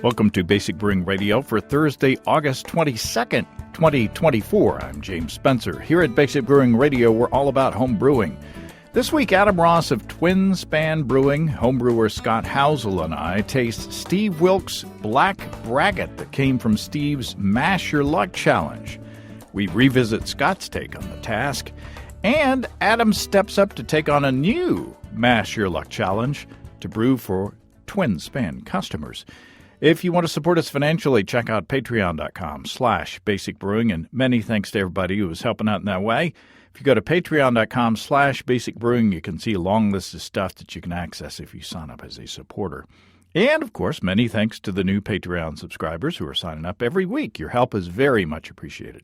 Welcome to Basic Brewing Radio for Thursday, August 22nd, 2024. I'm James Spencer. Here at Basic Brewing Radio, we're all about home brewing. This week, Adam Ross of Twin Span Brewing, homebrewer Scott Housel, and I taste Steve Wilkes' Black Braggot that came from Steve's Mash Your Luck Challenge. We revisit Scott's take on the task, and Adam steps up to take on a new Mash Your Luck Challenge to brew for Twin Span customers. If you want to support us financially, check out patreon.com/basicbrewing, and many thanks to everybody who is helping out in that way. If you go to patreon.com/basicbrewing, you can see a long list of stuff that you can access if you sign up as a supporter. And, of course, many thanks to the new Patreon subscribers who are signing up every week. Your help is very much appreciated.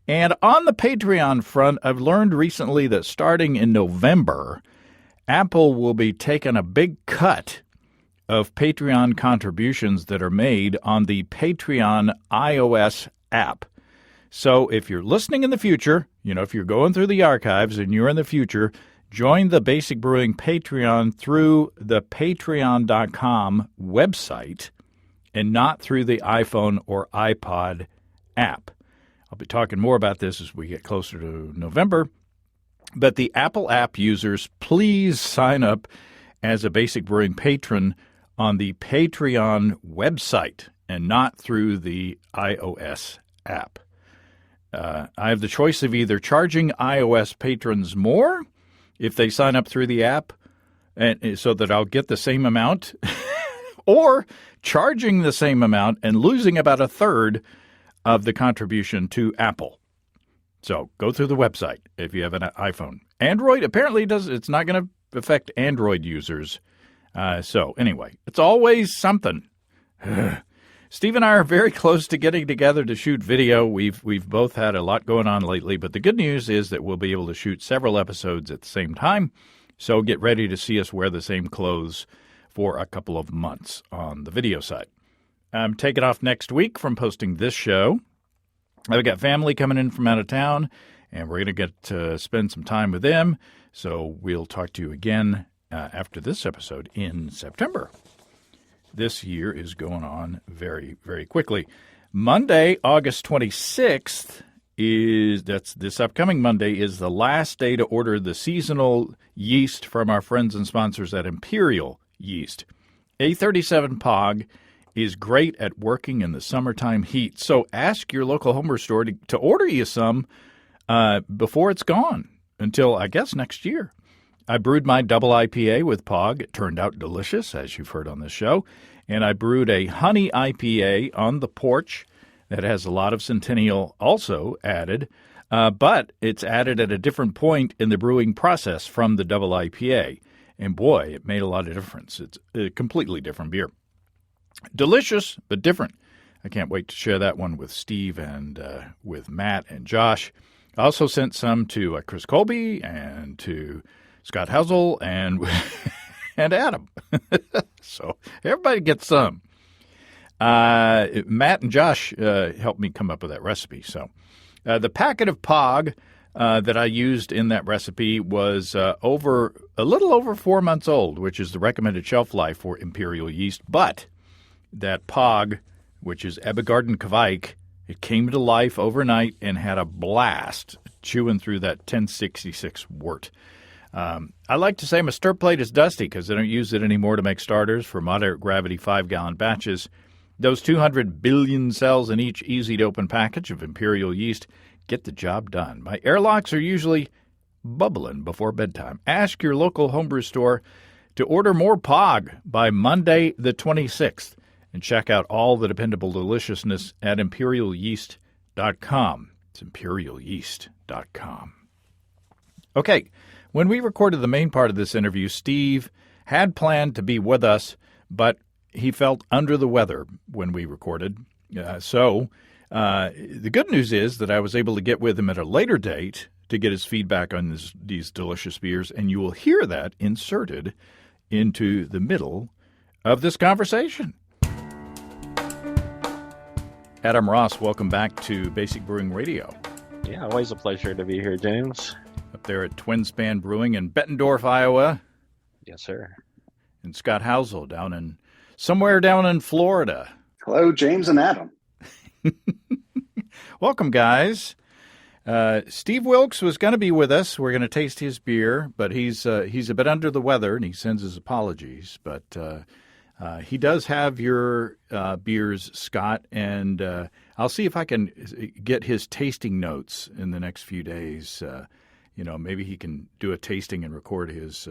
And on the Patreon front, I've learned recently that starting in November, Apple will be taking a big cut of Patreon contributions that are made on the Patreon iOS app. So if you're listening in the future, if you're going through the archives and you're in the future, join the Basic Brewing Patreon through the patreon.com website and not through the iPhone or iPod app. I'll be talking more about this as we get closer to November. But the Apple app users, please sign up as a Basic Brewing patron on the Patreon website and not through the iOS app. I have the choice of either charging iOS patrons more if they sign up through the app and so that I'll get the same amount, or charging the same amount and losing about a third of the contribution to Apple. So go through the website if you have an iPhone. Android apparently it's not going to affect Android users. So anyway, it's always something. Steve and I are very close to getting together to shoot video. We've both had a lot going on lately, but the good news is that we'll be able to shoot several episodes at the same time. So get ready to see us wear the same clothes for a couple of months on the video side. I'm taking off next week from posting this show. I've got family coming in from out of town, and we're going to get to spend some time with them. So we'll talk to you again after this episode in September. This year is going on very, very quickly. Monday, August 26th, this upcoming Monday, is the last day to order the seasonal yeast from our friends and sponsors at Imperial Yeast. A37 Pog is great at working in the summertime heat, so ask your local homebrew store to order you some before it's gone until, I guess, next year. I brewed my double IPA with Pog. It turned out delicious, as you've heard on this show. And I brewed a honey IPA on the porch that has a lot of Centennial also added, but it's added at a different point in the brewing process from the double IPA. And boy, it made a lot of difference. It's a completely different beer. Delicious, but different. I can't wait to share that one with Steve and with Matt and Josh. I also sent some to Chris Colby and to Scott Housel and Adam. So everybody gets some. Matt and Josh helped me come up with that recipe. So the packet of Pog that I used in that recipe was a little over 4 months old, which is the recommended shelf life for Imperial yeast. But that Pog, which is Ebegarden Kvike, it came to life overnight and had a blast chewing through that 1066 wort. I like to say my stir plate is dusty because I don't use it anymore to make starters for moderate gravity 5-gallon batches. Those 200 billion cells in each easy-to-open package of Imperial yeast get the job done. My airlocks are usually bubbling before bedtime. Ask your local homebrew store to order more Pog by Monday the 26th and check out all the dependable deliciousness at imperialyeast.com. It's imperialyeast.com. Okay. When we recorded the main part of this interview, Steve had planned to be with us, but he felt under the weather when we recorded. So the good news is that I was able to get with him at a later date to get his feedback on these delicious beers, and you will hear that inserted into the middle of this conversation. Adam Ross, welcome back to Basic Brewing Radio. Yeah, always a pleasure to be here, James. Up there at Twin Span Brewing in Bettendorf, Iowa. Yes, sir. And Scott Housel somewhere down in Florida. Hello, James and Adam. Welcome, guys. Steve Wilkes was going to be with us. We're going to taste his beer, but he's a bit under the weather, and he sends his apologies. But he does have your beers, Scott, and I'll see if I can get his tasting notes in the next few days. Maybe he can do a tasting and record his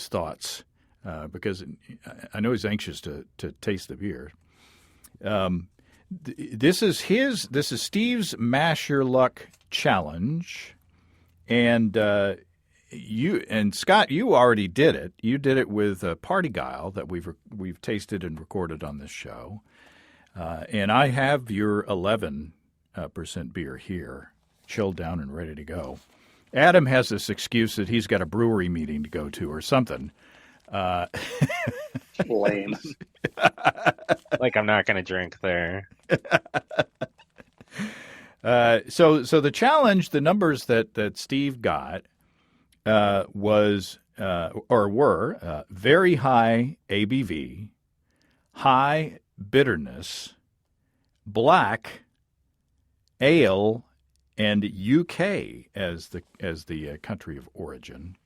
thoughts because I know he's anxious to taste the beer. This is Steve's Mash Your Luck Challenge, and Scott, you already did it. You did it with Party Guile that we've tasted and recorded on this show, and I have your 11% beer here, chilled down and ready to go. Adam has this excuse that he's got a brewery meeting to go to or something. Lame. Like I'm not going to drink there. So the challenge, the numbers that Steve got were very high ABV, high bitterness, black, ale, and UK as the country of origin.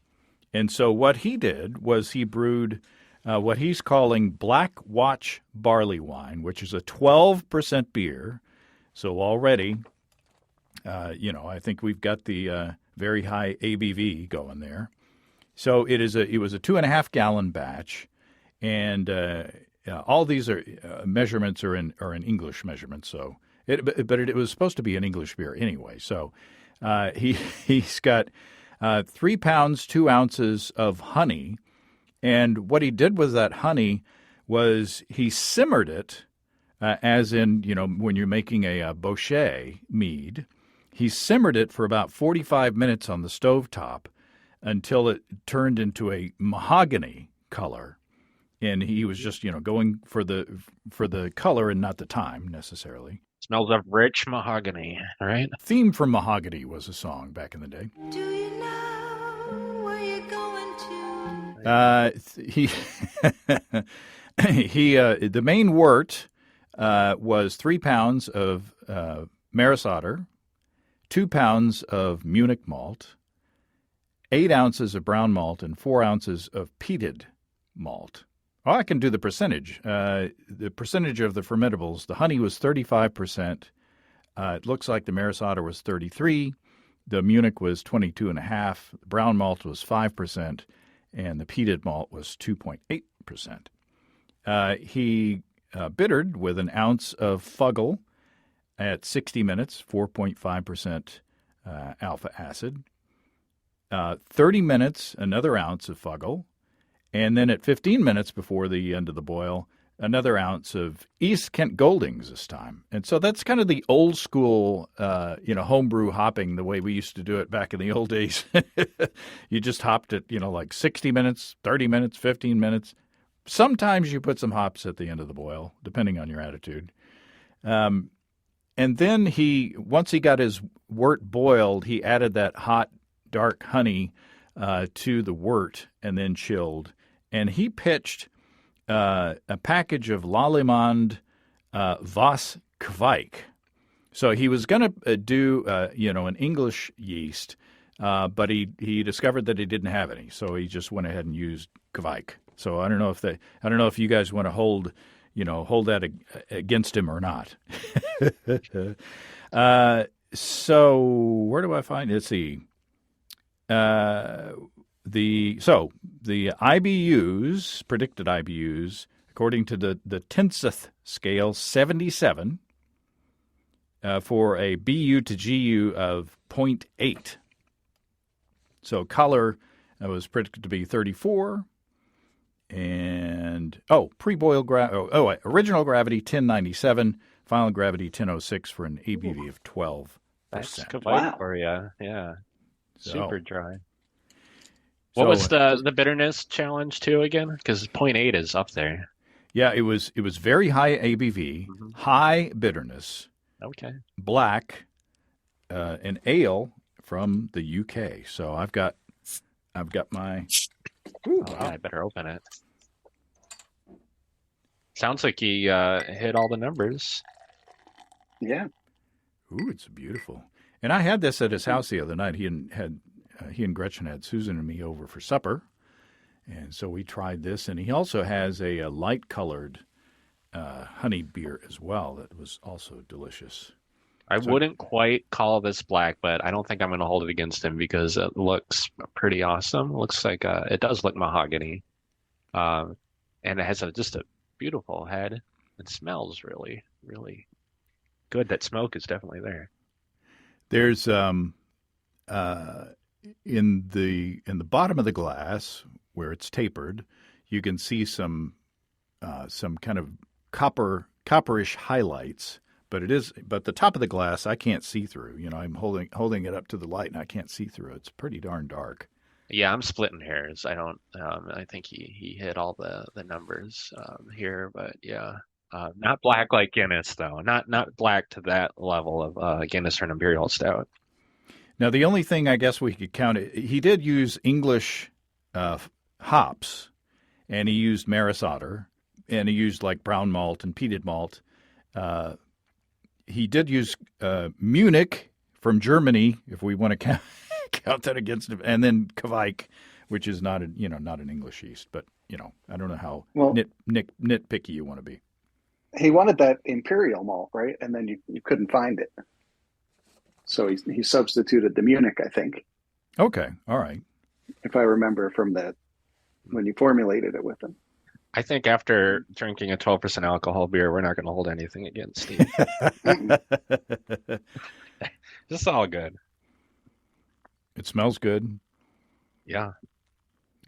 And so what he did was he brewed what he's calling Black Watch Barley Wine, which is a 12% beer. So already, I think we've got the very high ABV going there. So it was a 2.5 gallon batch, and all these measurements are in English measurements. So, but it was supposed to be an English beer anyway. So he's got 3 pounds 2 ounces of honey. And what he did with that honey was he simmered it, as in, when you're making a bochet mead, he simmered it for about 45 minutes on the stovetop until it turned into a mahogany color. And he was just, going for the color and not the time necessarily. Smells of rich mahogany, right? Theme from Mahogany was a song back in the day. Do you know where you're going to? The main wort was 3 pounds of Maris Otter, 2 pounds of Munich malt, 8 ounces of brown malt, and 4 ounces of peated malt. Oh, I can do the percentage. The percentage of the fermentables, the honey was 35%. It looks like the Maris Otter was 33%. The Munich was 22.5%. The brown malt was 5%. And the peated malt was 2.8%. He bittered with an ounce of Fuggle at 60 minutes, 4.5% alpha acid. 30 minutes, another ounce of Fuggle. And then at 15 minutes before the end of the boil, another ounce of East Kent Goldings this time. And so that's kind of the old school, homebrew hopping, the way we used to do it back in the old days. You just hopped it, like 60 minutes, 30 minutes, 15 minutes. Sometimes you put some hops at the end of the boil, depending on your attitude. And then once he got his wort boiled, he added that hot, dark honey to the wort and then chilled. And he pitched a package of Lallemand Voss Kveik. So he was going to do, an English yeast, but he discovered that he didn't have any. So he just went ahead and used Kveik. So I don't know if you guys want to hold that against him or not. So where do I find? Let's see. The IBUs, predicted IBUs, according to the Tinseth scale, 77 for a BU to GU of 0.8. So color was predicted to be 34. And, original gravity 1097, final gravity 1006 for an ABV of 12%. That's Kveik Wow. for you. Yeah. Super So- dry. What was the bitterness challenge too again? Because 0.8 is up there. Yeah, it was very high ABV, high bitterness, Okay. black, an ale from the UK. So I've got my. Ooh, Oh, yeah, I better open it. Sounds like he hit all the numbers. Yeah. Ooh, it's beautiful. And I had this at his house the other night. He and Gretchen had Susan and me over for supper, and so we tried this. And he also has a light-colored honey beer as well that was also delicious. I wouldn't quite call this black, but I don't think I'm going to hold it against him because it looks pretty awesome. It looks like it does look mahogany, and it has just a beautiful head. It smells really, really good. That smoke is definitely there. There's in the bottom of the glass where it's tapered, you can see some kind of copperish highlights. But the top of the glass I can't see through. You know, I'm holding it up to the light and I can't see through it. It's pretty darn dark. Yeah, I'm splitting hairs. I don't. I think he hit all the numbers here, but yeah, not black like Guinness though. Not black to that level of Guinness or an Imperial Stout. Now the only thing I guess we could count he did use English hops, and he used Maris Otter, and he used like brown malt and peated malt. He did use Munich from Germany, if we want to count that against him, and then Kvike, which is not an English yeast, but I don't know how nitpicky you want to be. He wanted that imperial malt, right? And then you couldn't find it, so he substituted the Munich, I think. Okay, all right. If I remember from when you formulated it with him. I think after drinking a 12% alcohol beer, we're not going to hold anything against Steve. This is all good. It smells good. Yeah.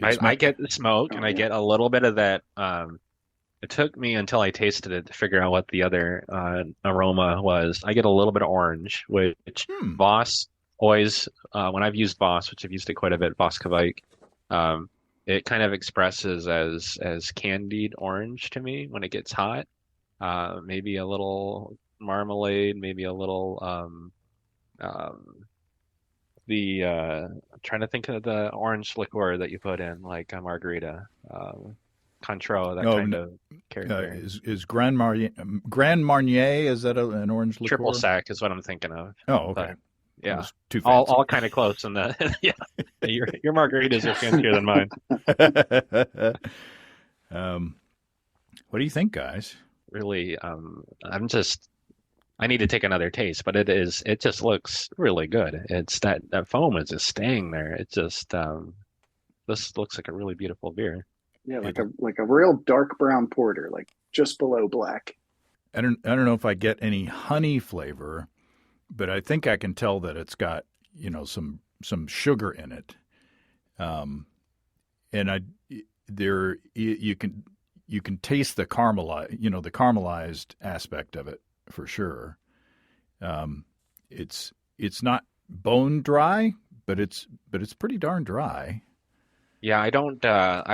I get the smoke, and I get a little bit of that. It took me until I tasted it to figure out what the other aroma was. I get a little bit of orange, which Voss always, when I've used Voss, which I've used it quite a bit, Voss Kvike, it kind of expresses as candied orange to me when it gets hot. Maybe a little marmalade, maybe a little I'm trying to think of the orange liqueur that you put in, like a margarita, Cointreau, that kind of character. Is Grand Marnier, is that an orange liqueur? Triple sec is what I'm thinking of. Oh, okay. But, yeah, too all kind of close in the yeah. Your margaritas are fancier than mine. What do you think, guys? Really, I need to take another taste, but it just looks really good. It's that foam is just staying there. It just this looks like a really beautiful beer. Yeah, like a real dark brown porter, like just below black. I don't know if I get any honey flavor, but I think I can tell that it's got some sugar in it, and you can taste the caramelized aspect of it for sure. It's not bone dry, but it's pretty darn dry. Yeah, I don't know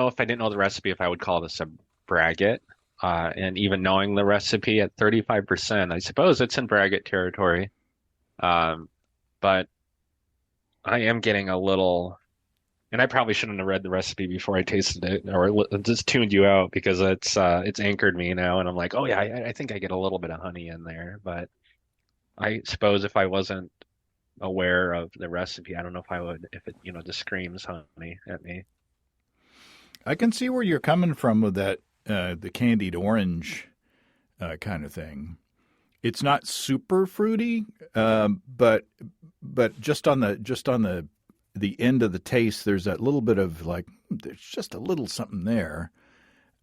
if I didn't know the recipe if I would call this a Braggot. And even knowing the recipe at 35%, I suppose it's in Braggot territory. But I am getting a little, and I probably shouldn't have read the recipe before I tasted it, or just tuned you out because it's anchored me now, and I'm like, oh yeah, I think I get a little bit of honey in there. But I suppose if I wasn't aware of the recipe, I don't know if I would, if it just screams honey at me. I can see where you're coming from with that. The candied orange kind of thing. It's not super fruity, but just on the end of the taste, there's that little bit of there's just a little something there.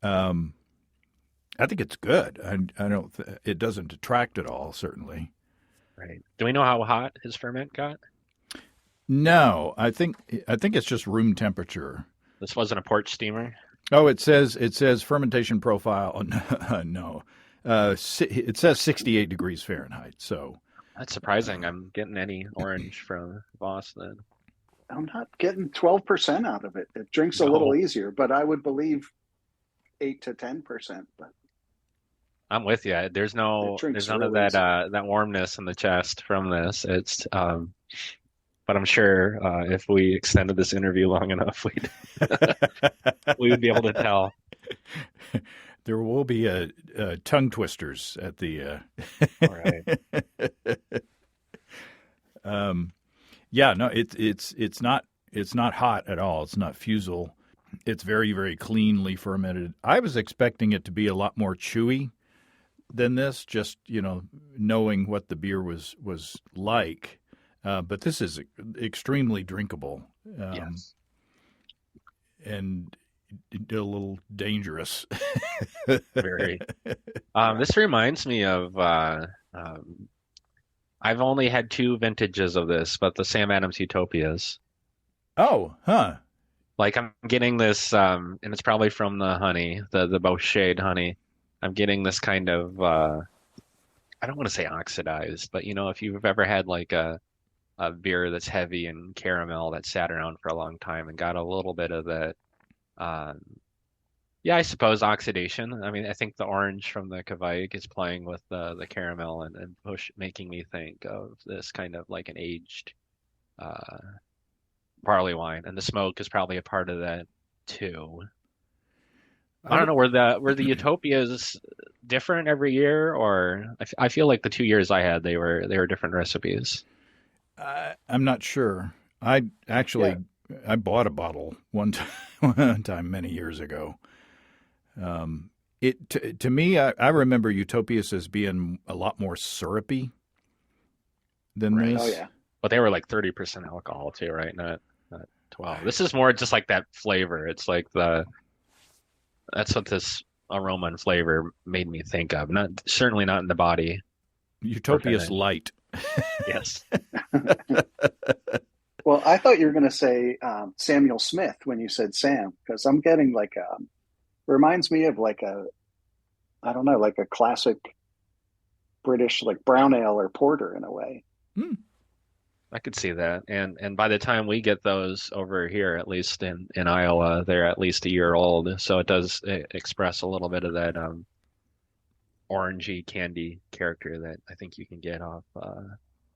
I think it's good. I don't. It doesn't detract at all. Certainly. Right. Do we know how hot his ferment got? No, I think it's just room temperature. This wasn't a porch steamer. Oh, it says fermentation profile. No, it says 68 degrees Fahrenheit. So that's surprising. I'm getting any orange from Voss then. I'm not getting 12% out of it. It drinks a little easier, but I would believe 8 to 10%. But I'm with you. There's none of that warmness in the chest from this. It's but I'm sure if we extended this interview long enough, we would be able to tell. There will be tongue twisters at the. All right. Yeah, no, it's not hot at all. It's not Housel. It's very, very cleanly fermented. I was expecting it to be a lot more chewy than this, just, knowing what the beer was like. But this is extremely drinkable. Yes. And a little dangerous. Very. This reminds me of I've only had 2 vintages of this, but the Sam Adams Utopias. Oh, huh. Like I'm getting this, and it's probably from the honey, the Bouchade honey. I'm getting this kind of, I don't want to say oxidized, but if you've ever had like a beer that's heavy and caramel that sat around for a long time and got a little bit of that, yeah, I suppose oxidation. I mean, I think the orange from the Kveik is playing with the caramel and making me think of this kind of like an aged barley wine, and the smoke is probably a part of that too. I don't know, were the Utopias different every year, or I feel like the 2 years I had they were different recipes. I'm not sure. I bought a bottle one time many years ago. To me, I remember Utopias as being a lot more syrupy than this. Oh, yeah. But they were like 30% alcohol too, right? Not 12. This is more just like that flavor. It's like that's what this aroma and flavor made me think of. Certainly not in the body. Utopia's light. Yes. Well, I thought you were going to say Samuel Smith when you said Sam, because I'm getting like reminds me of like I don't know, like a classic British like brown ale or porter in a way. I could see that. And by the time we get those over here, at least in Iowa, they're at least a year old. So it does express a little bit of that orangey candy character that I think you can get off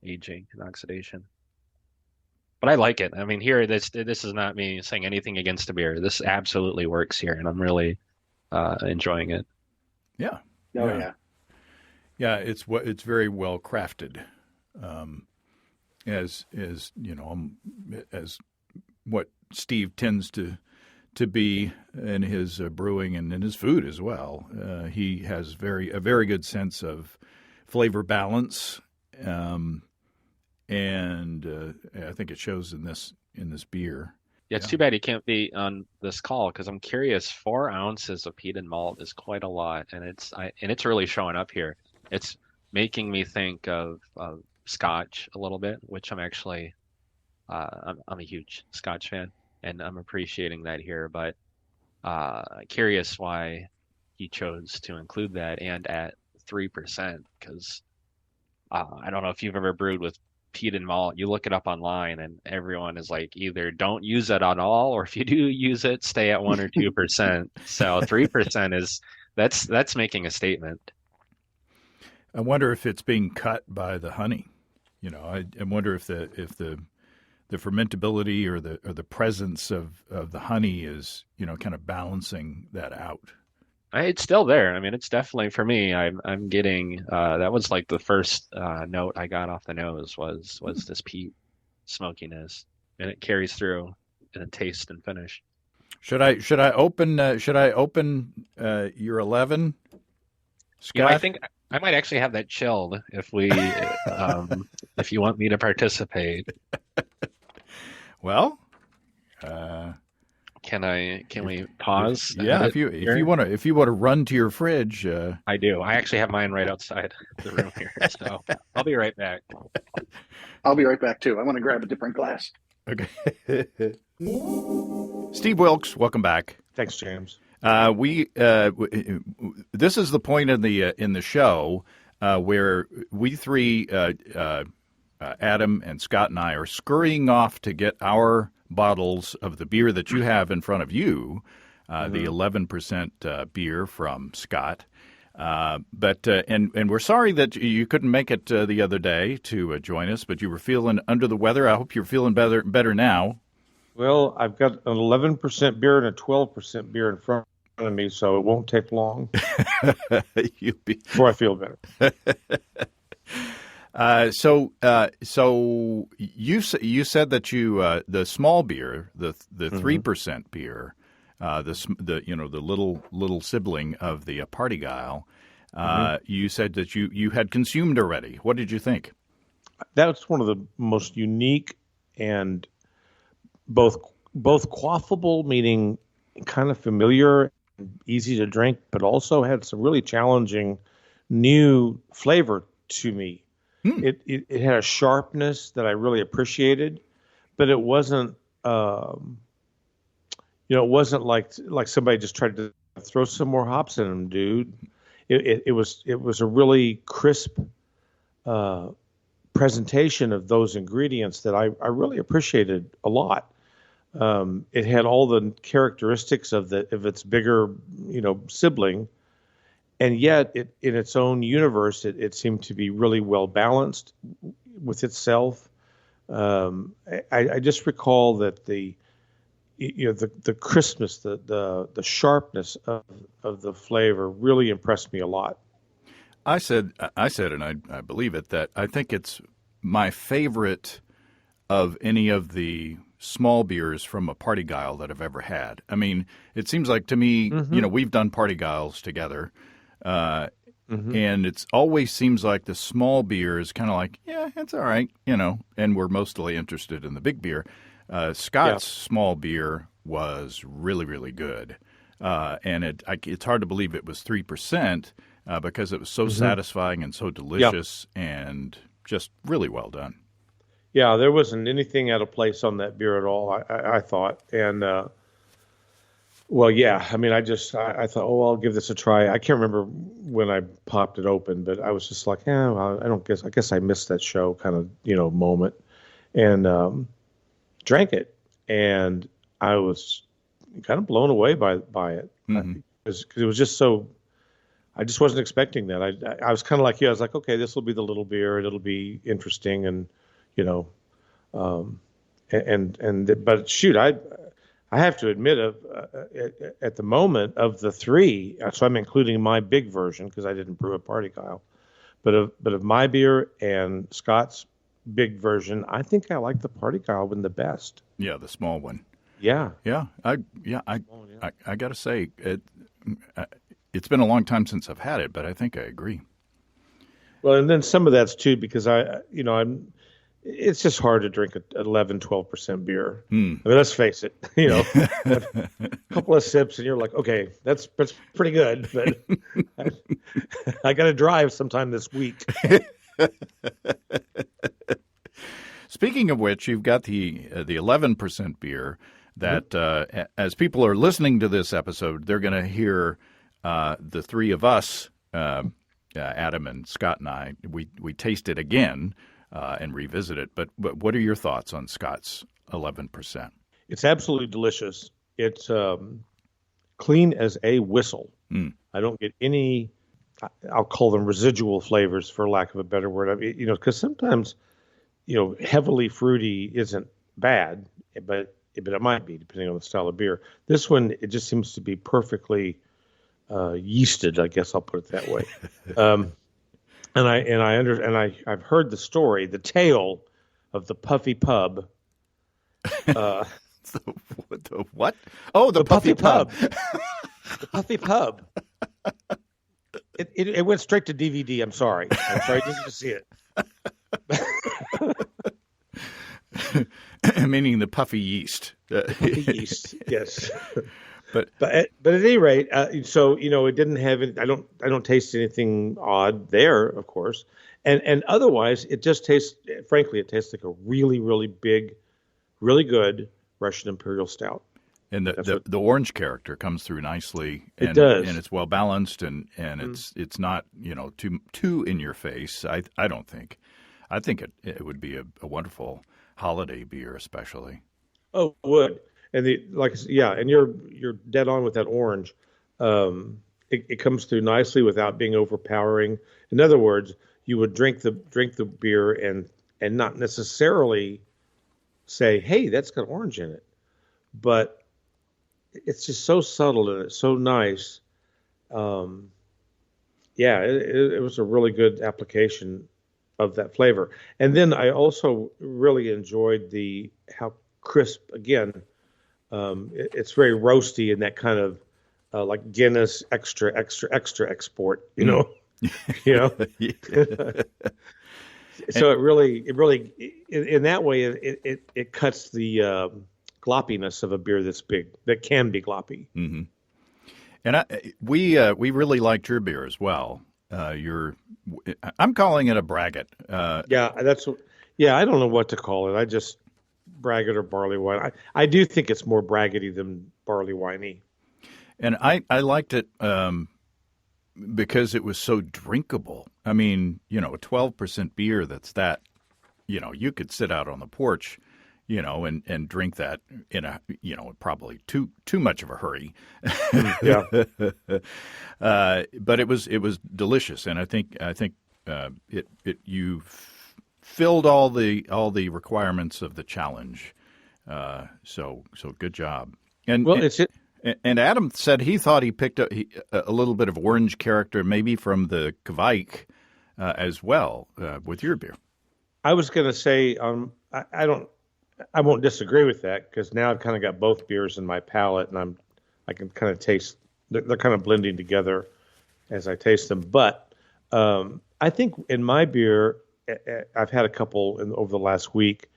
aging and oxidation. But I like it. I mean, here, this is not me saying anything against the beer. This absolutely works here, and I'm really enjoying it. Yeah. Oh, yeah. Yeah, it's very well crafted. As as what Steve tends to be in his brewing and in his food as well. He has a very good sense of flavor balance, and I think it shows in this beer. Yeah, it's too bad he can't be on this call because I'm curious. 4 ounces of peat and malt is quite a lot, and it's really showing up here. It's making me think of Scotch a little bit, which I'm actually I'm a huge Scotch fan, and I'm appreciating that here. But curious why he chose to include that and at 3%, because I don't know if you've ever brewed with peat and malt. You look it up online, and everyone is like, either don't use it at all, or if you do use it, stay at 1 or 2%. So 3% that's making a statement. I wonder if it's being cut by the honey. I wonder if the fermentability or the presence of the honey is kind of balancing that out. It's still there. I mean, it's definitely, for me, I'm getting that was like the first note I got off the nose was this peat smokiness, and it carries through in a taste and finish. Should I open your 11, Scott? I think I might actually have that chilled if we if you want me to participate. Well, can we pause? Yeah, if you want to run to your fridge. I do. I actually have mine right outside the room here, so I'll be right back. I'll be right back too. I want to grab a different glass. Okay. Steve Wilkes, welcome back. Thanks, James. This is the point in the show where we three, Adam and Scott and I, are scurrying off to get our bottles of the beer that you have in front of you, the 11% beer from Scott. But we're sorry that you couldn't make it the other day to join us, but you were feeling under the weather. I hope you're feeling better now. Well, I've got an 11% beer and a 12% beer in front of me, so it won't take long You be, before I feel better. so you said that you the small beer, the 3% beer, the little sibling of the Party Guile, you said that you had consumed already. What did you think? That's one of the most unique and both quaffable, meaning kind of familiar, and easy to drink, but also had some really challenging new flavor to me. It had a sharpness that I really appreciated, but it wasn't it wasn't like somebody just tried to throw some more hops in them, dude. It was a really crisp presentation of those ingredients that I really appreciated a lot. It had all the characteristics of its bigger, sibling, and yet in its own universe, it seemed to be really well balanced with itself. I just recall that the crispness, the sharpness of the flavor really impressed me a lot. I said, and I believe it, that I think it's my favorite of any of the small beers from a Party Guile that I've ever had. I mean, it seems like to me, we've done Party Guiles together, and it's always seems like the small beer is kind of like, yeah, it's all right, and we're mostly interested in the big beer. Scott's small beer was really, really good, and it's hard to believe it was 3%. Because it was so satisfying and so delicious and just really well done. Yeah, there wasn't anything out of place on that beer at all, I thought. And, I mean, I thought, I'll give this a try. I can't remember when I popped it open, but I was just like, I guess I missed that show kind of, moment. And drank it. And I was kind of blown away by it. Because it was just so... I just wasn't expecting that. I was kind of like you. I was like, okay, this will be the little beer, and it'll be interesting, and but shoot, I have to admit, at the moment of the three, so I'm including my big version because I didn't brew a Party Guile, but of my beer and Scott's big version, I think I like the Party Guile one the best. Yeah, the small one. Yeah. I got to say it. It's been a long time since I've had it, but I think I agree. Well, and then some of that's too because it's just hard to drink 11, 12% beer. I mean, let's face it, a couple of sips and you're like, okay, that's pretty good, but I got to drive sometime this week. Speaking of which, you've got the 11% beer that as people are listening to this episode, they're going to hear the three of us, Adam and Scott and I, we taste it again and revisit it. But what are your thoughts on Scott's 11%? It's absolutely delicious. It's clean as a whistle. I don't get any, I'll call them residual flavors for lack of a better word. Because sometimes, heavily fruity isn't bad, but it might be depending on the style of beer. This one, it just seems to be perfectly yeasted, I guess I'll put it that way. I've heard the story, the tale of the Puffy Pub. The what? Oh, the Puffy Pub. The Puffy Pub. It went straight to DVD. I'm sorry. I didn't get to see it. Meaning the puffy yeast. Puffy yeast, yes. But at any rate, so it didn't have it. I don't taste anything odd there, of course, and otherwise it just tastes. Frankly, it tastes like a really, really big, really good Russian Imperial Stout. And the orange character comes through nicely. It does, and it's well balanced, and it's not too in your face. I don't think. I think it would be a wonderful holiday beer, especially. Oh, it would. And and you're dead on with that orange. It comes through nicely without being overpowering. In other words, you would drink the beer and not necessarily say, "Hey, that's got orange in it," but it's just so subtle and it's so nice. Yeah, it was a really good application of that flavor. And then I also really enjoyed how crisp, again, it's very roasty and that kind of like Guinness extra, extra, extra export, you know, you know. So it really, in that way, it cuts the gloppiness of a beer that's big, that can be gloppy. Mm-hmm. And we really liked your beer as well. I'm calling it a Braggot. I don't know what to call it. Braggot or barley wine. I do think it's more braggoty than barley winey. And I liked it because it was so drinkable. I mean, a 12% beer you could sit out on the porch, and drink that in probably too much of a hurry. Yeah. But it was delicious, and I think you filled all the requirements of the challenge. So good job. And Adam said he thought he picked up a little bit of orange character, maybe from the Kvike as well with your beer. I was going to say I won't disagree with that because now I've kind of got both beers in my palate, and I can kind of taste they're kind of blending together as I taste them. But I think in my beer, I've had a couple over the last week.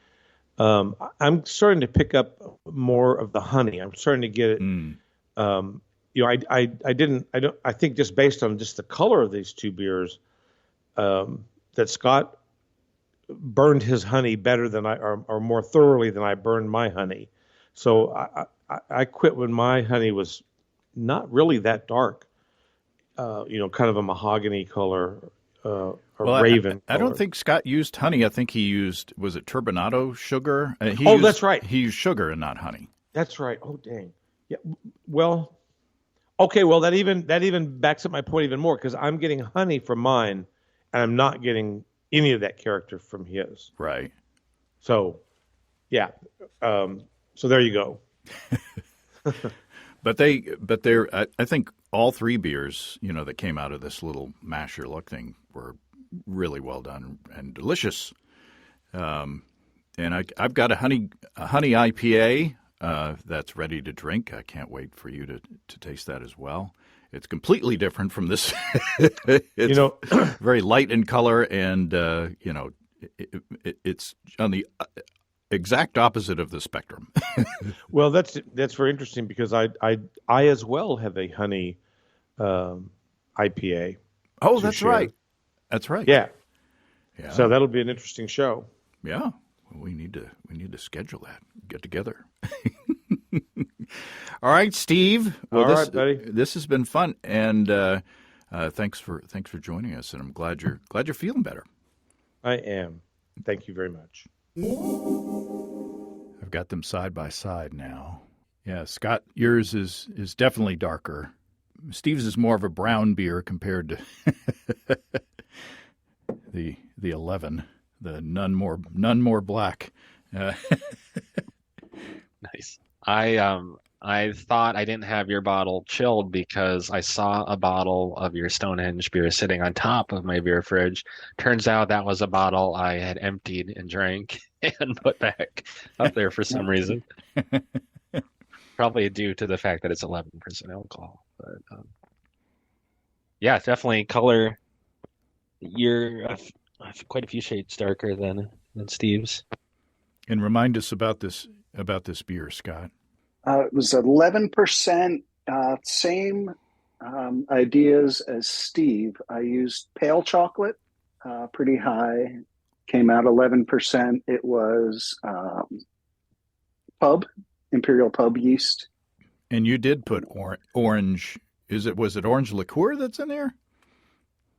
I'm starting to pick up more of the honey. I'm starting to get it. I think just based on just the color of these two beers, that Scott burned his honey better than or more thoroughly than I burned my honey. So I quit when my honey was not really that dark, kind of a mahogany color, or raven. I don't think Scott used honey. I think he used, was it turbinado sugar? That's right. He used sugar and not honey. That's right. Oh, dang. Yeah. Well, okay. Well, that even backs up my point even more because I'm getting honey from mine, and I'm not getting any of that character from his. Right. So, yeah. So there you go. But they're I think all three beers, that came out of this little masher look thing were really well done and delicious. And I've got a honey IPA that's ready to drink. I can't wait for you to taste that as well. It's completely different from this. It's very light in color, and it's on the exact opposite of the spectrum. Well, that's very interesting because I as well have a honey IPA. Oh, that's right. That's right. Yeah. So that'll be an interesting show. Yeah. We need to schedule that. Get together. All right, Steve. Well, all right, buddy. This has been fun, and thanks for joining us. And I'm glad you're feeling better. I am. Thank you very much. I've got them side by side now. Yeah, Scott, yours is definitely darker. Steve's is more of a brown beer compared to the 11, the none more black. Nice. I thought I didn't have your bottle chilled because I saw a bottle of your Stonehenge beer sitting on top of my beer fridge. Turns out that was a bottle I had emptied and drank and put back up there for some reason. Probably due to the fact that it's 11% alcohol. But yeah, definitely color. You're quite a few shades darker than Steve's. And remind us about this beer, Scott. It was 11%, same ideas as Steve. I used pale chocolate, pretty high, came out 11%. It was Imperial Pub yeast. And you did put orange. Was it orange liqueur that's in there?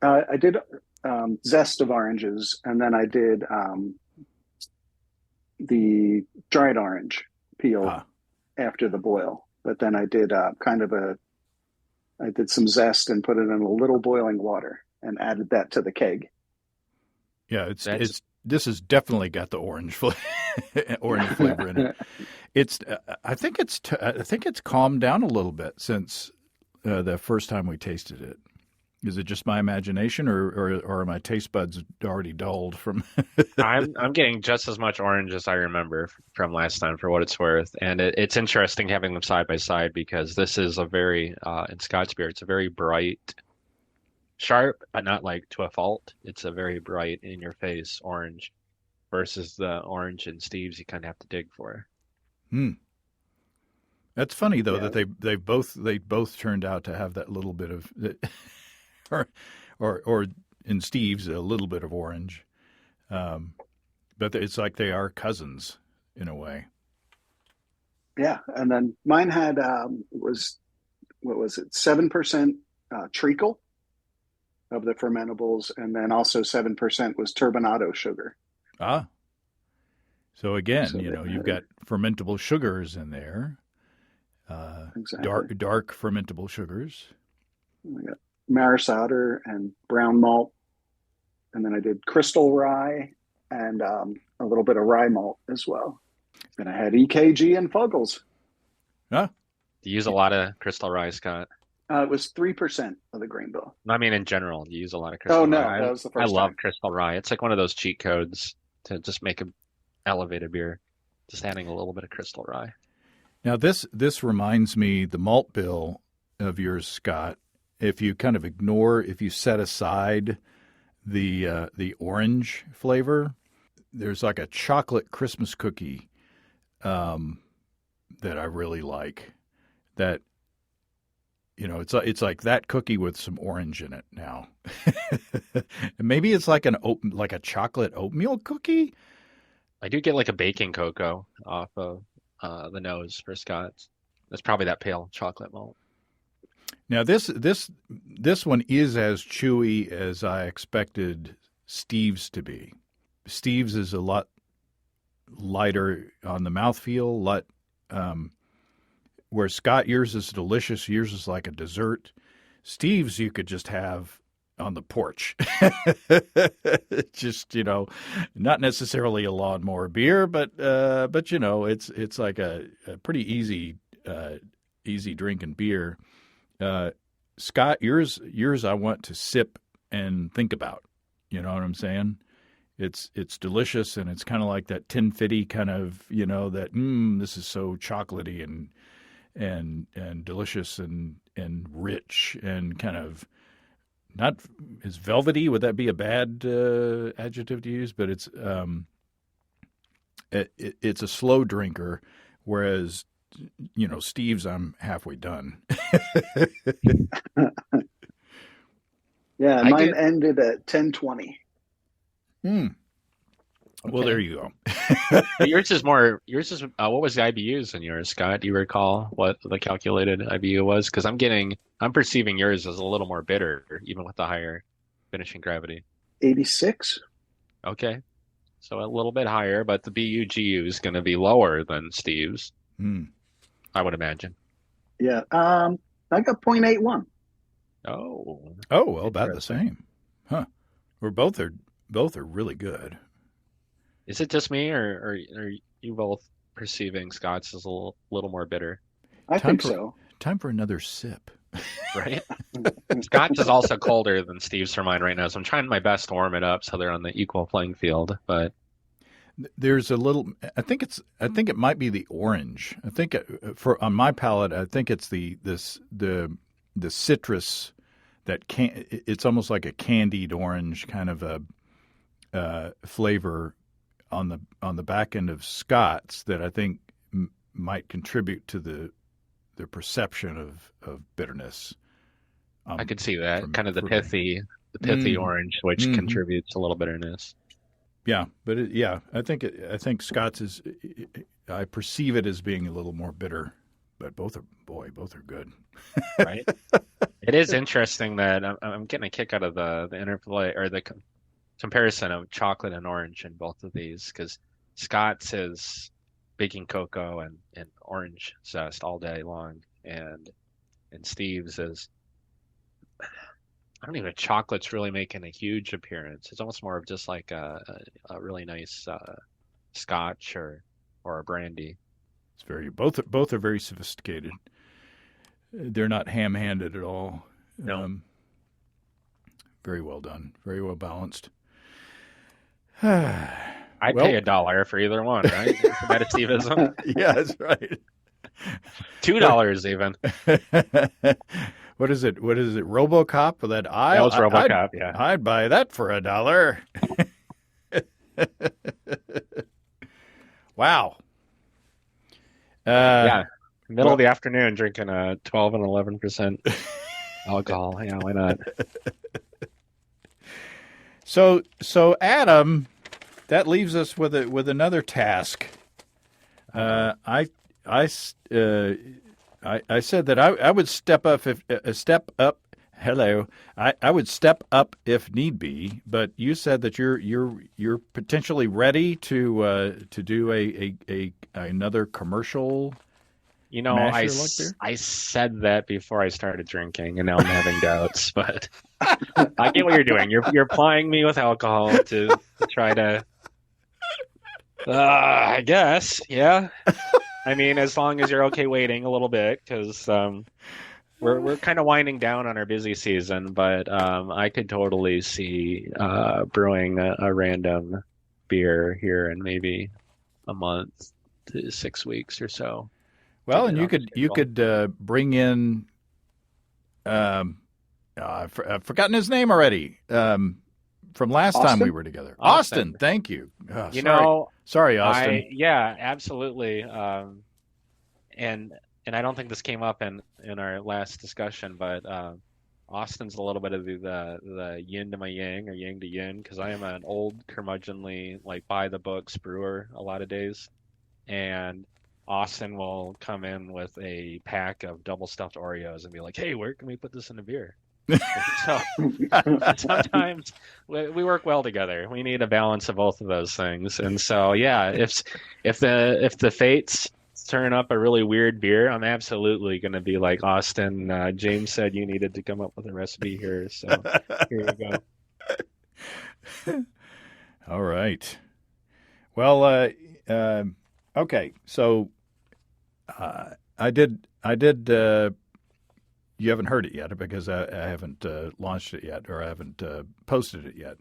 I did zest of oranges, and then I did the dried orange peel after the boil. But then I did I did some zest and put it in a little boiling water and added that to the keg. Yeah, this has definitely got the orange orange flavor in it. It's I think it's calmed down a little bit since the first time we tasted it. Is it just my imagination, or are my taste buds already dulled from? I'm getting just as much orange as I remember from last time, for what it's worth, and it's interesting having them side by side because this is a very in Scotch beer, it's a very bright, sharp, but not like to a fault. It's a very bright, in your face orange versus the orange in Steve's you kind of have to dig for. Hmm. That's funny though Yeah. that they both turned out to have that little bit of, or in Steve's a little bit of orange, but it's like they are cousins in a way. Yeah, and then mine had was what was it, 7% treacle of the fermentables, and then also 7% was turbinado sugar. Ah, so again, So you've got fermentable sugars in there, exactly. dark fermentable sugars. We got Maris Otter and brown malt, and then I did crystal rye and a little bit of rye malt as well. And I had EKG and Fuggles. Ah, Do you use a lot of crystal rye, Scott? It was 3% of the grain bill. I mean, in general, do you use a lot of crystal Oh no, rye? that was the I first love time. crystal rye. It's like one of those cheat codes to just make a elevated beer. Just adding a little bit of crystal rye. now this reminds me the malt bill of yours, Scott. If you kind of if you set aside the orange flavor, there's like a chocolate Christmas cookie that I really like. That it's like that cookie with some orange in it now. And maybe it's like like a chocolate oatmeal cookie. I do get like a baking cocoa off of the nose for Scott's. That's probably that pale chocolate malt. Now this one is as chewy as I expected Steve's to be. Steve's is a lot lighter on the mouthfeel, where Scott, yours is delicious. Yours is like a dessert. Steve's you could just have on the porch. Just, not necessarily a lawnmower beer, but it's like a pretty easy drinking beer. Scott, yours I want to sip and think about. You know what I'm saying? It's delicious, and it's kind of like that tin fitty kind of, that this is so chocolatey and delicious and rich and kind of not as velvety. Would that be a bad adjective to use? But it's a slow drinker, whereas Steve's I'm halfway done. Yeah, I mine get ended at 10:20. Well, there you go. But yours is what was the IBUs in yours, Scott? Do you recall what the calculated IBU was? Because I'm perceiving yours as a little more bitter, even with the higher finishing gravity. 86. Okay. So a little bit higher, but the BUGU is going to be lower than Steve's, I would imagine. Yeah. I got 0.81. Oh, well, about the same, huh? We're both are really good. is it just me, or are you both perceiving Scott's as a little more bitter, I think so. Time for another sip. right? Scott's is also colder than Steve's for mine right now, so I'm trying my best to warm it up so they're on the equal playing field. But There's a little. I think it might be the orange. I think on my palate, I think it's the citrus it's almost like a candied orange kind of a flavor on the back end of Scott's that I think might contribute to the perception of bitterness. I could see that kind of the for pithy orange, which contributes a little bitterness. Yeah, but I think Scott's is. I perceive it as being a little more bitter, but both are good. Right. It is interesting that I'm getting a kick out of the interplay or the comparison of chocolate and orange in both of these, because Scott's is baking cocoa and orange zest all day long, and Steve's is, I don't even know, chocolate's really making a huge appearance. It's almost more of just like a really nice Scotch or a brandy. It's very both are very sophisticated. They're not ham-handed at all. No. Very well done. Very well balanced. I'd pay $1 for either one, right? Meditivism. Yeah, that's right. $2 even. What is it? RoboCop for that That was RoboCop. Yeah. I'd buy that for $1. Wow. Yeah. Middle of the afternoon, drinking a 12 and 11% alcohol. Yeah, why not? So Adam, that leaves us with another task. I said that I would step up. Hello, I would step up if need be, but you said that you're potentially ready to do another commercial. You know, I said that before I started drinking, and now I'm having doubts. But I get what you're doing. You're plying me with alcohol to try to. I guess, yeah. I mean, as long as you're okay waiting a little bit, because we're kind of winding down on our busy season. But I could totally see brewing a random beer here in maybe a month to 6 weeks or so. Well, and you could bring in. I've forgotten his name already. From last time we were together, Austin. Thank you. Oh, sorry, Austin. Yeah, absolutely. And I don't think this came up in our last discussion, but Austin's a little bit of the yin to my yang or yang to yin, because I am an old curmudgeonly, like, by the books brewer a lot of days, and Austin will come in with a pack of double stuffed Oreos and be like, "Hey, where can we put this in a beer?" So sometimes we work well together. We need a balance of both of those things. And so, yeah, if the fates turn up a really weird beer, I'm absolutely going to be like, Austin, James said you needed to come up with a recipe here, so here you go. All right. Well, okay. So I did. You haven't heard it yet because I haven't launched it yet, or I haven't posted it yet.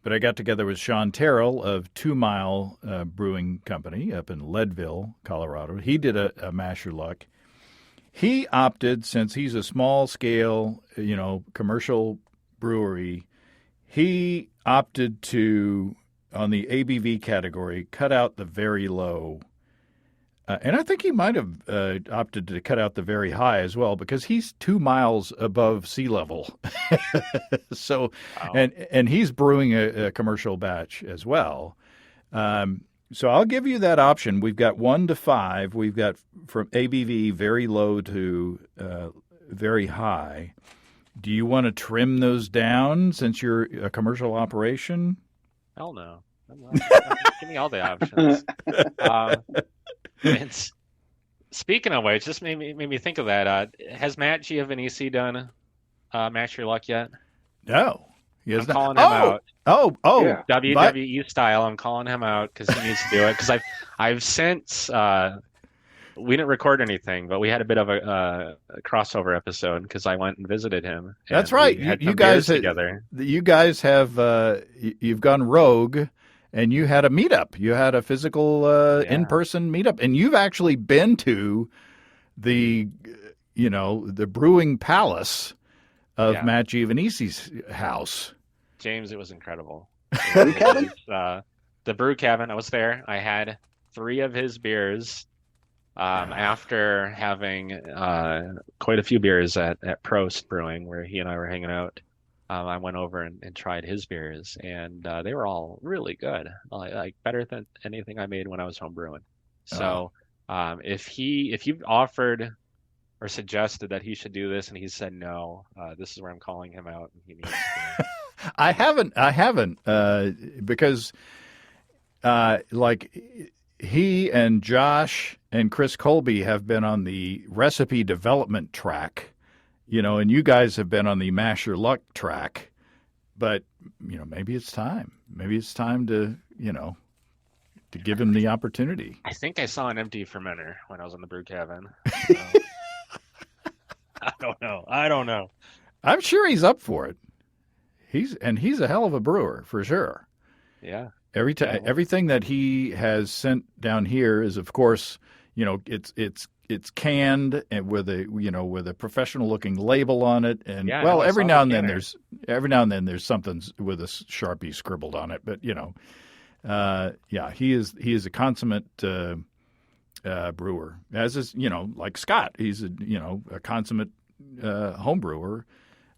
But I got together with Sean Terrell of 2 Mile Brewing Company up in Leadville, Colorado. He did a Mash Your Luck. He opted, since he's a small scale, commercial brewery, he opted to, on the ABV category, cut out the very low. And I think he might have opted to cut out the very high as well, because he's 2 miles above sea level. So, wow. and he's brewing a commercial batch as well. So I'll give you that option. We've got 1 to 5. We've got from ABV very low to very high. Do you want to trim those down since you're a commercial operation? Hell no. Give me all the options. Speaking of which, this made me think of that. Has Matt Giovannici done Mash Your Luck yet? No. I'm calling him out. Oh. Yeah. WWE style. I'm calling him out because he needs to do it. Because I've since we didn't record anything, but we had a bit of a crossover episode because I went and visited him. That's right. You guys together. You guys have you've gone rogue. And you had a meetup. You had a physical in-person meetup. And you've actually been to the brewing palace of Matt Giovannici's house. James, it was incredible. The brew cabin, I was there. I had 3 of his beers after having quite a few beers at Prost Brewing, where he and I were hanging out. I went over and tried his beers, and they were all really good, like better than anything I made when I was home brewing. So if you offered or suggested that he should do this and he said no, this is where I'm calling him out. And he needs to. I haven't because like he and Josh and Chris Colby have been on the recipe development track. And you guys have been on the Mash Your Luck track, but maybe it's time. Maybe it's time to to give him the opportunity. I think I saw an empty fermenter when I was in the brew cabin. So, I don't know. I'm sure he's up for it. He's a hell of a brewer for sure. Yeah. Everything that he has sent down here is, of course, it's canned and with a professional looking label on it. And every now and then there's something with a Sharpie scribbled on it. But he is a consummate brewer. As is like Scott, he's a consummate home brewer.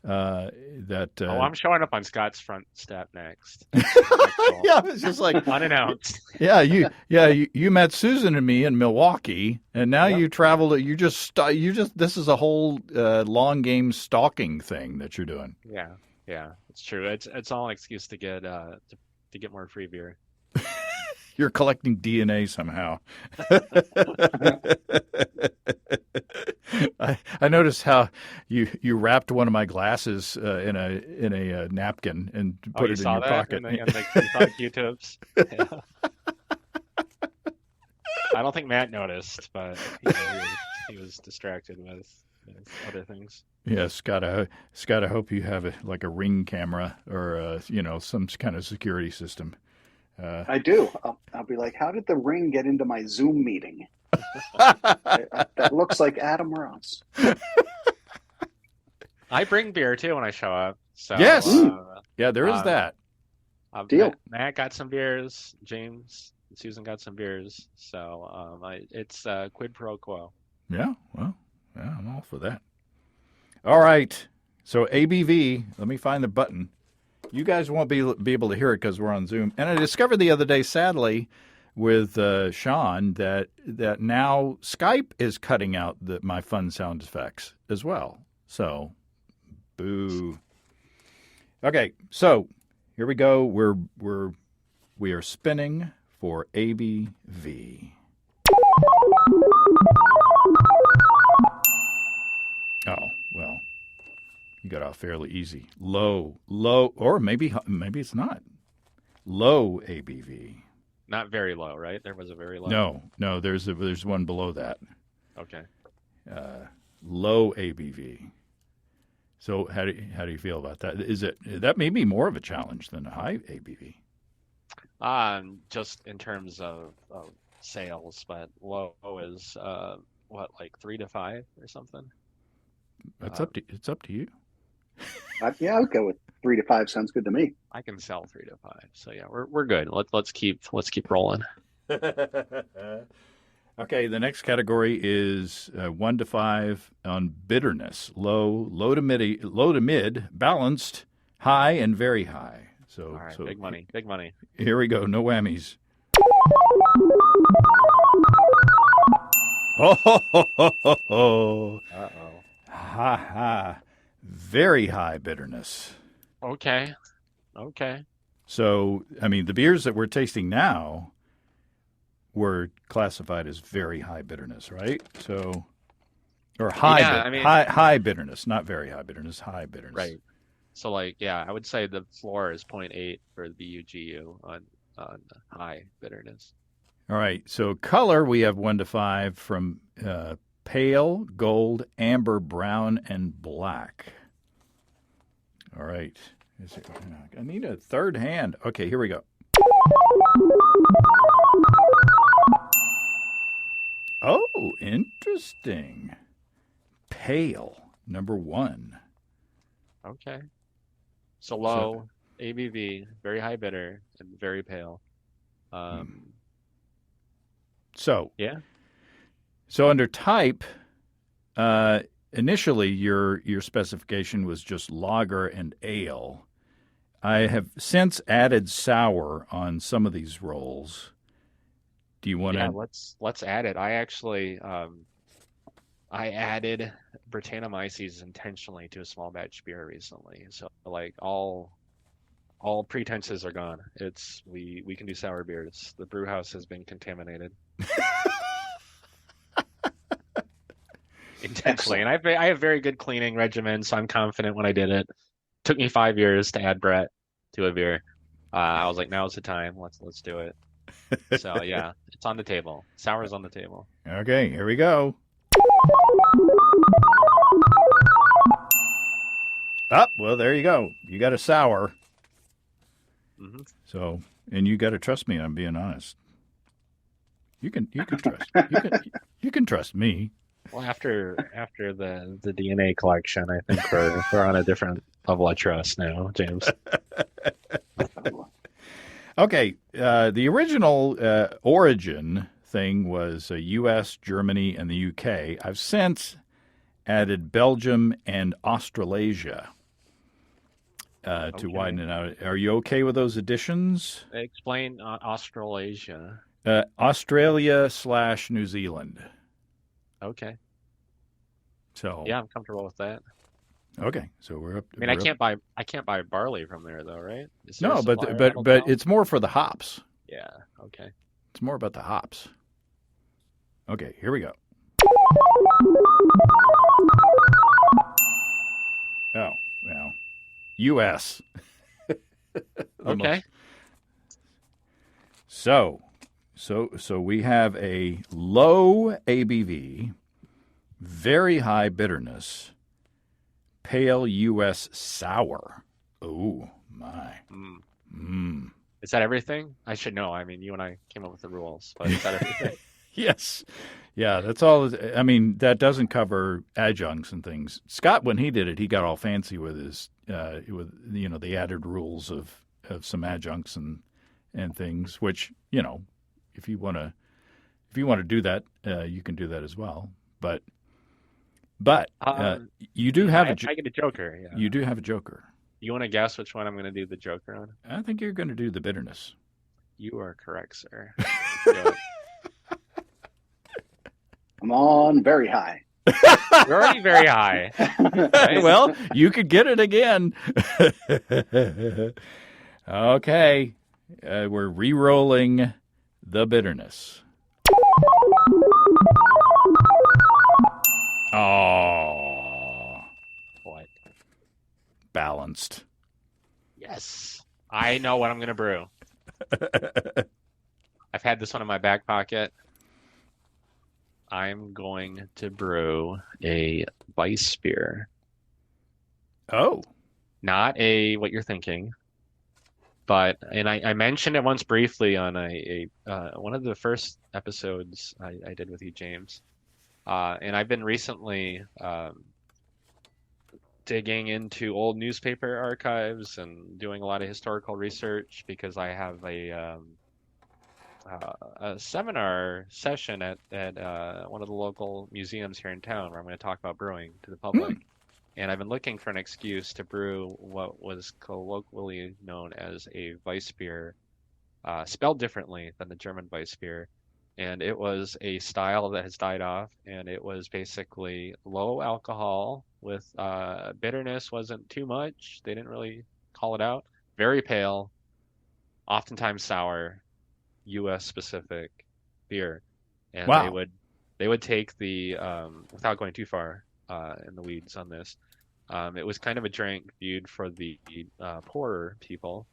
I'm showing up on Scott's front step next. Yeah, it's just like unannounced. You met Susan and me in Milwaukee, and now you travel. This is a whole long game stalking thing that you're doing. Yeah, it's true. It's all an excuse to get more free beer. You're collecting DNA somehow. I noticed how you wrapped one of my glasses in a napkin and put it in your pocket. And the Q-tips. Yeah. I don't think Matt noticed, but he was distracted with other things. Yes, gotta hope you have a Ring camera or some kind of security system. I do. I'll be like, how did the Ring get into my Zoom meeting? That looks like Adam Ross. I bring beer too when I show up. So yes, there is that. Deal. Matt got some beers. James and Susan got some beers. So it's quid pro quo. Yeah, well, I'm all for that. All right, so ABV. Let me find the button. You guys won't be able to hear it because we're on Zoom. And I discovered the other day, sadly, with Sean, that now Skype is cutting out my fun sound effects as well. So, boo. Okay, so here we go. We are spinning for ABV. Oh, well. You got off fairly easy. Low, or maybe it's not. Low ABV. Not very low, right? There was a very low. No. There's one below that. Okay. Low ABV. So how do you feel about that? That may be more of a challenge than a high ABV? Just in terms of sales, but low is like 3 to 5 or something. It's up to you. I would go with 3 to 5. Sounds good to me. I can sell 3 to 5. So yeah, we're good. Let's keep rolling. Okay, the next category is 1 to 5 on bitterness. Low to mid, balanced, high, and very high. So, all right, big money. Here we go. No whammies. Oh. Uh-oh. Ha ha. Very high bitterness. Okay. So, I mean, the beers that we're tasting now were classified as very high bitterness, right? So, or high bitterness, not very high bitterness, high bitterness. Right. So, I would say the floor is 0.8 for the BUGU on high bitterness. All right. So, color, we have 1 to 5 from pale, gold, amber, brown, and black. All right. I need a third hand. Okay, here we go. Oh, interesting. Pale, number 1. Okay. So low ABV, very high bitter, and very pale. So yeah. So under type, initially your specification was just lager and ale. I have since added sour on some of these rolls. Do you want to? Yeah, let's add it. I actually I added Brettanomyces intentionally to a small batch beer recently. So all pretenses are gone. We can do sour beers. The brew house has been contaminated. Intentionally. And I have very good cleaning regimen, so I'm confident when I did it. Took me 5 years to add Brett to a beer. I was like, now's the time. Let's do it. So yeah, it's on the table. Sour's on the table. Okay, here we go. Well, there you go. You got a sour. Hmm. So, and you got to trust me. I'm being honest. You can trust. You can trust me. Well, after the DNA collection, I think we're on a different level of trust now, James. Okay, the original origin thing was U.S., Germany, and the U.K. I've since added Belgium and Australasia to widen it out. Are you okay with those additions? Explain Australasia. Australia/New Zealand. Okay. So Yeah, I'm comfortable with that. okay, so we're up. I mean, I can't buy barley from there though, right? Is there a No, supplier but that'll but tell? it's more for the hops. Yeah. Okay. It's more about the hops. Okay, here we go. Oh, well, U.S. Okay. So we have a low ABV, very high bitterness, pale U.S. sour. Oh my. Is that everything? I should know. I mean, you and I came up with the rules, but is that everything? Yes. Yeah, that's all. I mean, that doesn't cover adjuncts and things. Scott, when he did it, he got all fancy with his, with the added rules of some adjuncts and things. Which if you want to do that, you can do that as well. But you do have I get a joker. Yeah. You do have a joker. You want to guess which one I'm going to do the joker on? I think you're going to do the bitterness. You are correct, sir. Go. I'm on very high. You're already very high. Right? Well, you could get it again. Okay. We're re-rolling the bitterness. Oh. What? Balanced. Yes. I know what I'm going to brew. I've had this one in my back pocket. I'm going to brew a Weiss beer. Oh. Not what you're thinking, but I mentioned it once briefly on one of the first episodes I did with you, James. And I've been recently digging into old newspaper archives and doing a lot of historical research because I have a seminar session at one of the local museums here in town where I'm going to talk about brewing to the public. And I've been looking for an excuse to brew what was colloquially known as a Weissbier, spelled differently than the German Weissbier. And it was a style that has died off, and it was basically low alcohol with bitterness wasn't too much. They didn't really call it out. Very pale, oftentimes sour, U.S. specific beer. And Wow. they would take the without going too far in the weeds on this. It was kind of a drink viewed for the poorer people,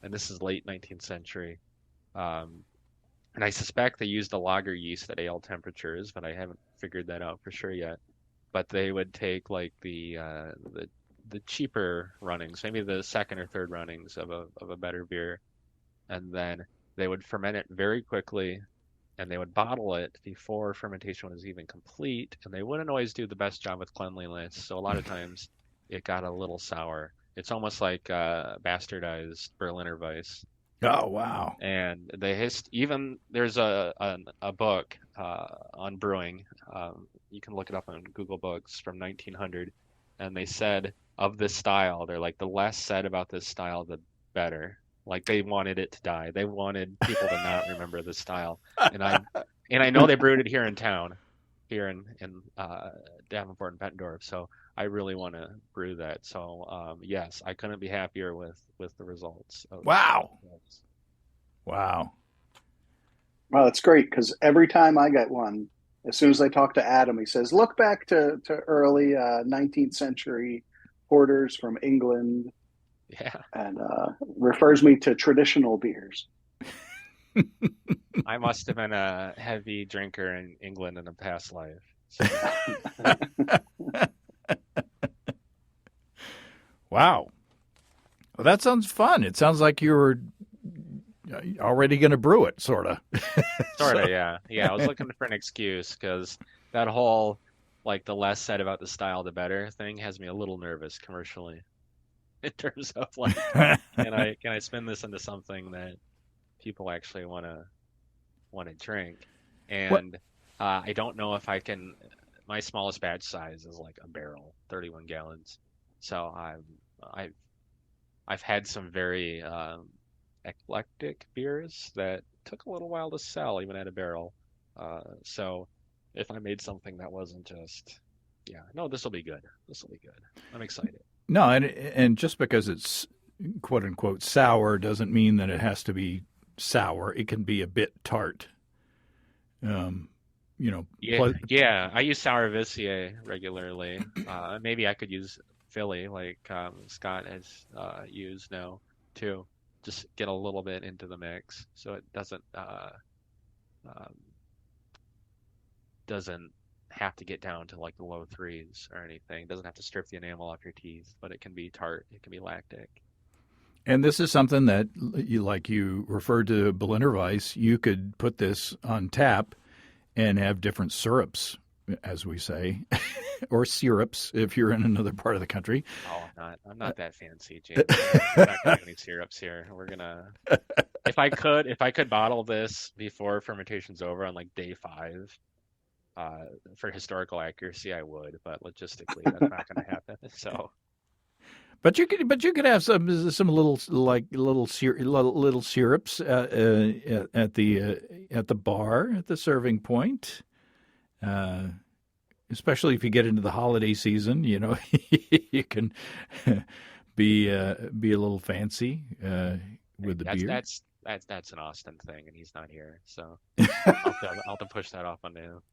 and this is late 19th century. And I suspect they used the lager yeast at ale temperatures, but I haven't figured that out for sure yet. But they would take like the cheaper runnings, maybe the second or third runnings of a better beer, and then they would ferment it very quickly, and they would bottle it before fermentation was even complete. And they wouldn't always do the best job with cleanliness, so a lot of times it got a little sour. It's almost like bastardized Berliner Weiss. Oh, wow. And even there's a book on brewing. You can look it up on Google Books from 1900, and they said of this style, they're like the less said about this style, the better. Like they wanted it to die. They wanted people to not remember this style. And I know they brewed it here in town, here in Davenport and Bettendorf. So I really want to brew that. So yes, I couldn't be happier with the results. Wow. Wow. Well, it's great because every time I get one, as soon as I talk to Adam, he says, look back to early 19th century porters from England. Yeah. And refers me to traditional beers. I must have been a heavy drinker in England in a past life. So, Wow. Well, that sounds fun. It sounds like you were already going to brew it, sort of. sort of, yeah. Yeah, I was looking for an excuse because that whole, like, the less said about the style, the better thing has me a little nervous commercially in terms of, like, can I spin this into something that people actually want to drink? And I don't know if I can. My smallest batch size is like a barrel, 31 gallons. So I've had some very eclectic beers that took a little while to sell, even at a barrel. So if I made something that wasn't just, yeah, no, this will be good. This will be good. I'm excited. No, and just because it's quote unquote sour doesn't mean that it has to be sour. It can be a bit tart. Yeah. I use Sourvisier regularly. Maybe I could use Philly, like Scott has used now too. Just get a little bit into the mix, so it doesn't have to get down to like the low threes or anything. It doesn't have to strip the enamel off your teeth, but it can be tart. It can be lactic. And this is something that, you referred to Berliner Weiss, you could put this on tap and have different syrups, as we say, or syrups if you're in another part of the country. Oh, I'm not that fancy, James. We're not gonna have any syrups here. We're gonna, if I could bottle this before fermentation's over on like day 5, for historical accuracy, I would, but logistically, that's not gonna happen. So. But you could have some little syrups at the bar at the serving point, especially if you get into the holiday season. You can be a little fancy with the beer. That's an Austin thing, and he's not here, so I'll have to push that off on him.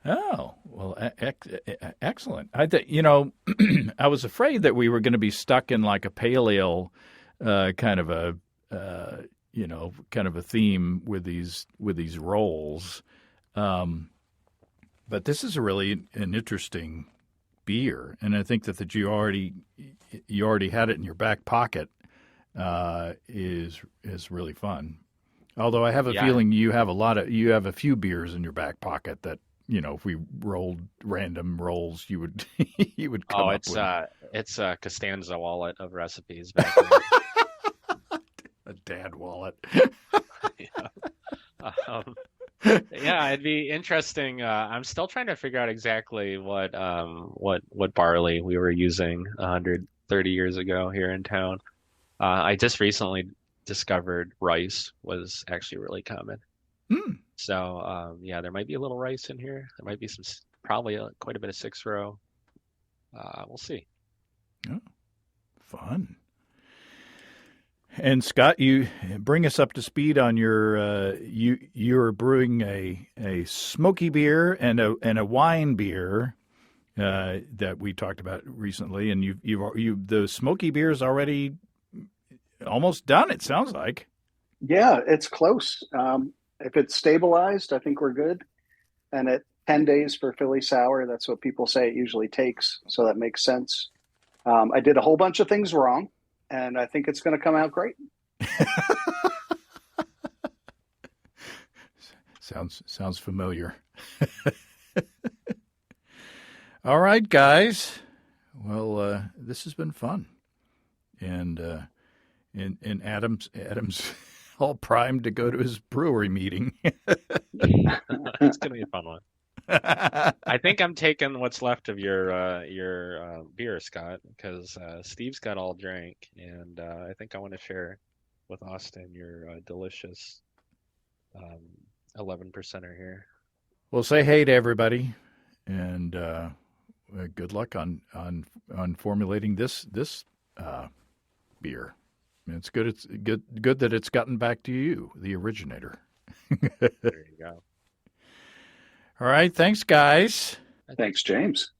Oh, well, excellent. I I was afraid that we were going to be stuck in like a pale ale kind of a theme with these rolls. But this is really an interesting beer, and I think that you already had it in your back pocket is really fun. Although I have a feeling you have a few beers in your back pocket that, if we rolled random rolls, you would come up with. It's a Costanza wallet of recipes. A dad wallet. Yeah, it'd be interesting. I'm still trying to figure out exactly what barley we were using 130 years ago here in town. I just recently discovered rice was actually really common. So, there might be a little rice in here. There might be probably quite a bit of 6-row. We'll see. Oh, fun. And Scott, you bring us up to speed on you're brewing a smoky beer and a wine beer that we talked about recently, and the smoky beer is already almost done. It sounds like. Yeah, it's close. If it's stabilized, I think we're good. And at 10 days for Philly sour, that's what people say it usually takes. So that makes sense. I did a whole bunch of things wrong, and I think it's going to come out great. Sounds familiar. All right, guys. Well, this has been fun, and Adam's all primed to go to his brewery meeting. It's gonna be a fun one. I think I'm taking what's left of your beer, Scott, because Steve's got all drank, and I think I want to share with Austin your delicious 11%er here. Well, say hey to everybody, and good luck on formulating this beer. It's good. It's good that it's gotten back to you, the originator. There you go. All right. Thanks, guys. Thanks, James.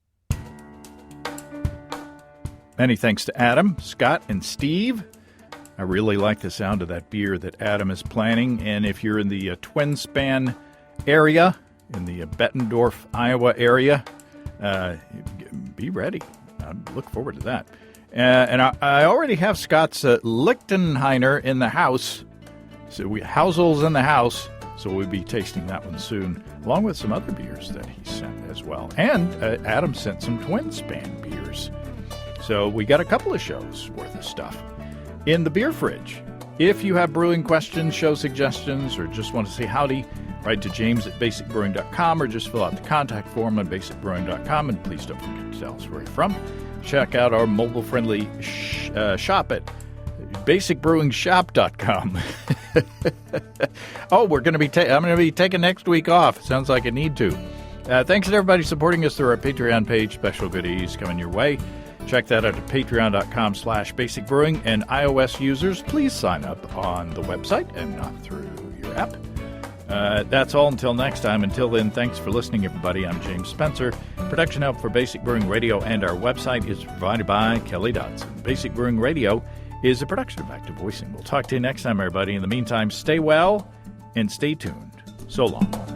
Many thanks to Adam, Scott, and Steve. I really like the sound of that beer that Adam is planning. And if you're in the Twin Span area, in the Bettendorf, Iowa area, be ready. I look forward to that. And I already have Scott's Lichtenheiner in the house. So Housel's in the house. So we'll be tasting that one soon, along with some other beers that he sent as well. And Adam sent some Twin Span beers. So we got a couple of shows worth of stuff in the beer fridge. If you have brewing questions, show suggestions, or just want to say howdy, write to james@basicbrewing.com or just fill out the contact form on basicbrewing.com. And please don't forget to tell us where you're from. Check out our mobile-friendly shop at basicbrewingshop.com. Oh, I'm going to be taking next week off. Sounds like I need to. Thanks to everybody supporting us through our Patreon page. Special goodies coming your way. Check that out at patreon.com/basicbrewing. And iOS users, please sign up on the website and not through your app. That's all until next time. Until then, thanks for listening, everybody. I'm James Spencer. Production help for Basic Brewing Radio and our website is provided by Kelly Dodson. Basic Brewing Radio is a production of Active Voicing. We'll talk to you next time, everybody. In the meantime, stay well and stay tuned. So long.